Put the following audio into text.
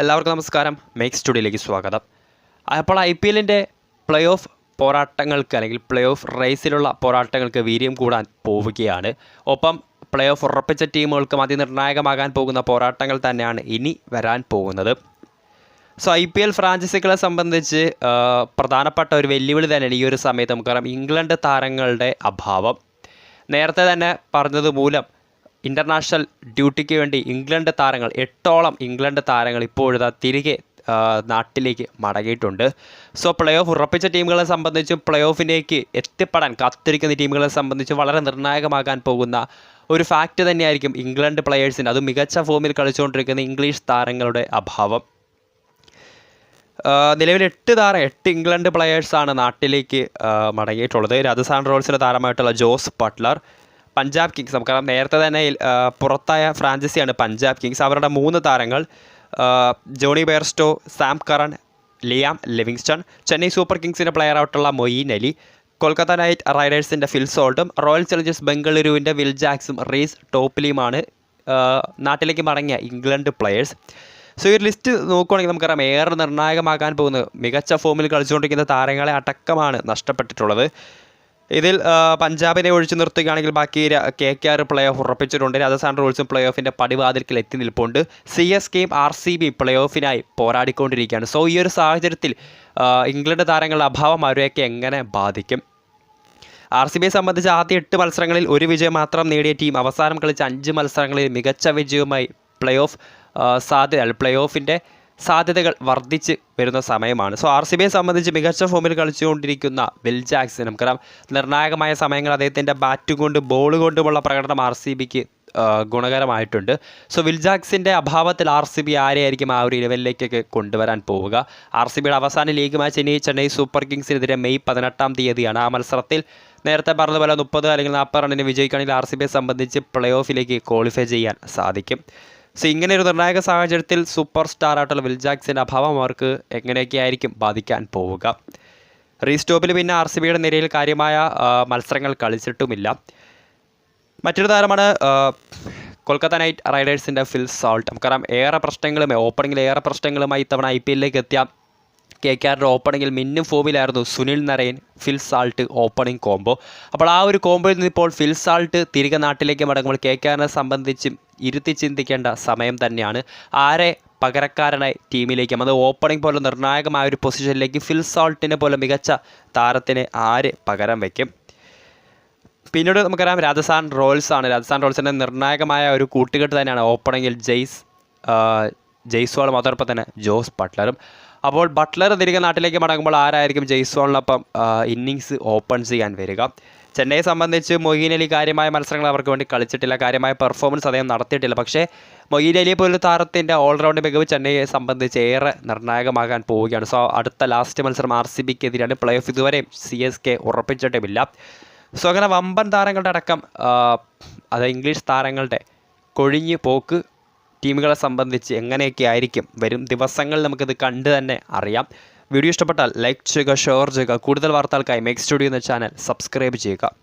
എല്ലാവർക്കും നമസ്കാരം. മേക്ക് സ്റ്റുഡിയോയിലേക്ക് സ്വാഗതം. അപ്പോൾ IPLൻ്റെ പ്ലേ ഓഫ് പോരാട്ടങ്ങൾക്ക് അല്ലെങ്കിൽ പ്ലേ ഓഫ് റേസിലുള്ള പോരാട്ടങ്ങൾക്ക് വീര്യം കൂടാൻ പോവുകയാണ്. ഒപ്പം പ്ലേ ഓഫ് ഉറപ്പിച്ച ടീമുകൾക്കും അതിനിർണായകമാകാൻ പോകുന്ന പോരാട്ടങ്ങൾ തന്നെയാണ് ഇനി വരാൻ പോകുന്നത്. IPL ഫ്രാഞ്ചൈസികളെ സംബന്ധിച്ച് പ്രധാനപ്പെട്ട ഒരു വെല്ലുവിളി തന്നെയാണ് ഈ ഒരു സമയത്ത്. നമുക്കറിയാം, ഇംഗ്ലണ്ട് താരങ്ങളുടെ അഭാവം. നേരത്തെ തന്നെ പറഞ്ഞത് മൂലം ഇൻ്റർനാഷണൽ ഡ്യൂട്ടിക്ക് വേണ്ടി ഇംഗ്ലണ്ട് താരങ്ങൾ 8ഓളം ഇംഗ്ലണ്ട് താരങ്ങൾ ഇപ്പോഴിതാ തിരികെ നാട്ടിലേക്ക് മടങ്ങിയിട്ടുണ്ട്. പ്ലേ ഓഫ് ഉറപ്പിച്ച ടീമുകളെ സംബന്ധിച്ചും പ്ലേ ഓഫിലേക്ക് എത്തിപ്പെടാൻ കാത്തിരിക്കുന്ന ടീമുകളെ സംബന്ധിച്ചും വളരെ നിർണായകമാകാൻ പോകുന്ന ഒരു ഫാക്റ്റ് തന്നെയായിരിക്കും ഇംഗ്ലണ്ട് പ്ലെയേഴ്സിന്, അത് മികച്ച ഫോമിൽ കളിച്ചുകൊണ്ടിരിക്കുന്ന ഇംഗ്ലീഷ് താരങ്ങളുടെ അഭാവം. നിലവിൽ 8 ഇംഗ്ലണ്ട് പ്ലെയേഴ്സാണ് നാട്ടിലേക്ക് മടങ്ങിയിട്ടുള്ളത്. രാജസ്ഥാൻ റോയൽസിൻ്റെ താരമായിട്ടുള്ള ജോസ് ബട്ട്ലർ, പഞ്ചാബ് കിങ്സ്, നമുക്കറിയാം നേരത്തെ തന്നെ പുറത്തായ ഫ്രാഞ്ചൈസിയാണ് പഞ്ചാബ് കിങ്സ്. അവരുടെ 3 താരങ്ങൾ Jonny Bairstow, Sam Curran, Liam Livingstone. Chennai Super കിങ്സിൻ്റെ പ്ലെയറായിട്ടുള്ള മൊയിൻ അലി, കൊൽക്കത്ത നൈറ്റ് റൈഡേഴ്സിൻ്റെ ഫിൽ സോൾട്ടും, റോയൽ ചലഞ്ചേഴ്സ് ബംഗളൂരുവിൻ്റെ വിൽ ജാക്സും റീസ് ടോപ്ലിയുമാണ് നാട്ടിലേക്ക് മടങ്ങിയ ഇംഗ്ലണ്ട് പ്ലെയേഴ്സ്. ഈ ഒരു ലിസ്റ്റ് നോക്കുകയാണെങ്കിൽ നമുക്കറിയാം ഏറെ നിർണായകമാകാൻ പോകുന്നത് മികച്ച ഫോമിൽ കളിച്ചുകൊണ്ടിരിക്കുന്ന താരങ്ങളെ അടക്കമാണ് നഷ്ടപ്പെട്ടിട്ടുള്ളത്. ഇതിൽ പഞ്ചാബിനെ ഒഴിച്ചു നിർത്തുകയാണെങ്കിൽ ബാക്കി KKR പ്ലേ ഓഫ് ഉറപ്പിച്ചിട്ടുണ്ട്. രാജസ്ഥാൻ റോയൽസും പ്ലേ ഓഫിൻ്റെ പടിവാതിൽക്കൽ എത്തി നിൽപ്പുണ്ട്. CSKയും RCB പ്ലേ ഓഫിനായി പോരാടിക്കൊണ്ടിരിക്കുകയാണ്. ഈ ഒരു സാഹചര്യത്തിൽ ഇംഗ്ലണ്ട് താരങ്ങളുടെ അഭാവം അവരെയൊക്കെ എങ്ങനെ ബാധിക്കും? RCBയെ സംബന്ധിച്ച് ആദ്യ 8 മത്സരങ്ങളിൽ ഒരു വിജയം മാത്രം നേടിയ ടീം അവസാനം കളിച്ച 5 മത്സരങ്ങളിൽ മികച്ച വിജയവുമായി പ്ലേ ഓഫിൻ്റെ സാധ്യതകൾ വർദ്ധിച്ച് വരുന്ന സമയമാണ്. RCBയെ സംബന്ധിച്ച് മികച്ച ഫോമിൽ കളിച്ചുകൊണ്ടിരിക്കുന്ന വിൽ ജാക്സ്, നമുക്കറിയാം നിർണായകമായ സമയങ്ങൾ അദ്ദേഹത്തിൻ്റെ ബാറ്റ് കൊണ്ടും ബോൾ കൊണ്ടുമുള്ള പ്രകടനം RCBക്ക് ഗുണകരമായിട്ടുണ്ട്. വിൽ ജാക്സിൻ്റെ അഭാവത്തിൽ RCB ആരെയായിരിക്കും ആ ഒരു ലെവലിലേക്കൊക്കെ കൊണ്ടുവരാൻ പോവുക? RCBയുടെ അവസാന ലീഗ് മാച്ച് ചെന്നൈ സൂപ്പർ കിങ്സിനെതിരെ മെയ് 18-ാം തീയതിയാണ്. ആ മത്സരത്തിൽ നേരത്തെ പറഞ്ഞതുപോലെ 30 അല്ലെങ്കിൽ 40 റണ്ണിന് വിജയിക്കുകയാണെങ്കിൽ RCBയെ സംബന്ധിച്ച് പ്ലേ ഓഫിലേക്ക് ക്വാളിഫൈ ചെയ്യാൻ സാധിക്കും. ഇങ്ങനെ ഒരു നിർണായക സാഹചര്യത്തിൽ സൂപ്പർ സ്റ്റാർ ആയിട്ടുള്ള വിൽ ജാക്സിൻ്റെ അഭാവം അവർക്ക് എങ്ങനെയൊക്കെ ആയിരിക്കും ബാധിക്കാൻ പോവുക? റീസ്റ്റോപ്പിൽ പിന്നെ RCBയുടെ നിരയിൽ കാര്യമായ മത്സരങ്ങൾ കളിച്ചിട്ടുമില്ല. മറ്റൊരു താരമാണ് കൊൽക്കത്ത നൈറ്റ് റൈഡേഴ്സിൻ്റെ ഫിൽ സോൾട്ട്. നമുക്കറിയാം ഓപ്പണിങ്ങിൽ ഏറെ പ്രശ്നങ്ങളുമായി ഇത്തവണ IPLലേക്ക് എത്തിയ KKRയുടെ ഓപ്പണിങ്ങിൽ മിന്നും ഫോമിലായിരുന്നു Sunil Narine, Phil Salt opening combo. അപ്പോൾ ആ ഒരു കോംബോയിൽ നിന്ന് ഇപ്പോൾ ഫിൽ സാൾട്ട് തിരികെ നാട്ടിലേക്ക് മടങ്ങുമ്പോൾ KKRനെ സംബന്ധിച്ചും ഇരുത്തി ചിന്തിക്കേണ്ട സമയം തന്നെയാണ്. ആരെ പകരക്കാരനായി ടീമിലേക്കും, അത് ഓപ്പണിംഗ് പോലെ നിർണായകമായ ഒരു പൊസിഷനിലേക്ക് ഫിൽ സാൾട്ടിനെ പോലെ മികച്ച താരത്തിന് ആര് പകരം വയ്ക്കും? പിന്നീട് നമുക്കറിയാം രാജസ്ഥാൻ റോയൽസിൻ്റെ നിർണായകമായ ഒരു കൂട്ടുകെട്ട് തന്നെയാണ് ഓപ്പണിങ്ങിൽ ജയ്സ്വാളും അതോടൊപ്പം തന്നെ ജോസ് ബട്ട്ലറും. അപ്പോൾ ബട്ട്ലർ തിരികെ നാട്ടിലേക്ക് മടങ്ങുമ്പോൾ ആരായിരിക്കും ജയ്സ്വാളിനൊപ്പം ഇന്നിങ്സ് ഓപ്പൺ ചെയ്യാൻ വരിക? ചെന്നൈയെ സംബന്ധിച്ച് മൊയ്ൻ അലി കാര്യമായ മത്സരങ്ങൾ അവർക്ക് വേണ്ടി കളിച്ചിട്ടില്ല, കാര്യമായ പെർഫോമൻസ് അദ്ദേഹം നടത്തിയിട്ടില്ല. പക്ഷേ മൊയ്ൻ അലിയെ പോലൊരു താരത്തിൻ്റെ ഓൾറൗണ്ട് മികവ് ചെന്നൈയെ സംബന്ധിച്ച് ഏറെ നിർണായകമാകാൻ പോവുകയാണ്. അടുത്ത ലാസ്റ്റ് മത്സരം RCBക്കെതിരാണ്. പ്ലേ ഓഫ് ഇതുവരെ CSK ഉറപ്പിച്ചിട്ടുമില്ല. അങ്ങനെ വമ്പൻ താരങ്ങളുടെ അടക്കം അത് ഇംഗ്ലീഷ് താരങ്ങളുടെ കൊഴിഞ്ഞു പോക്ക് ടീമുകളെ സംബന്ധിച്ച് എങ്ങനെയൊക്കെ ആയിരിക്കും വരും ദിവസങ്ങളിൽ നമുക്കിത് കണ്ട് തന്നെ അറിയാം. വീഡിയോ ഇഷ്ടപ്പെട്ടാൽ ലൈക്ക് ചെയ്യുക, ഷെയർ ചെയ്യുക. കൂടുതൽ വാർത്തകൾക്കായി മേക്ക് സ്റ്റുഡിയോ എന്ന ചാനൽ സബ്സ്ക്രൈബ് ചെയ്യുക.